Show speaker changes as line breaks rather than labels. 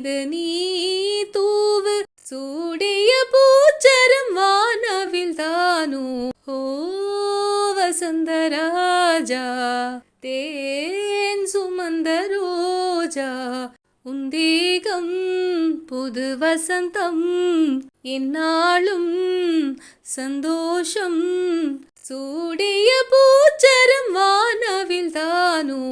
மீது நீ தூவு சூடிய பூச்சரம் வானவில் தானோ ஓ வசந்தராஜா தேன் சுமந்த ரோஜா உந்தேகம் புது வசந்தம் என்னாலும் சந்தோஷம் சூடிய பூச்சரம் வானவில் தானோ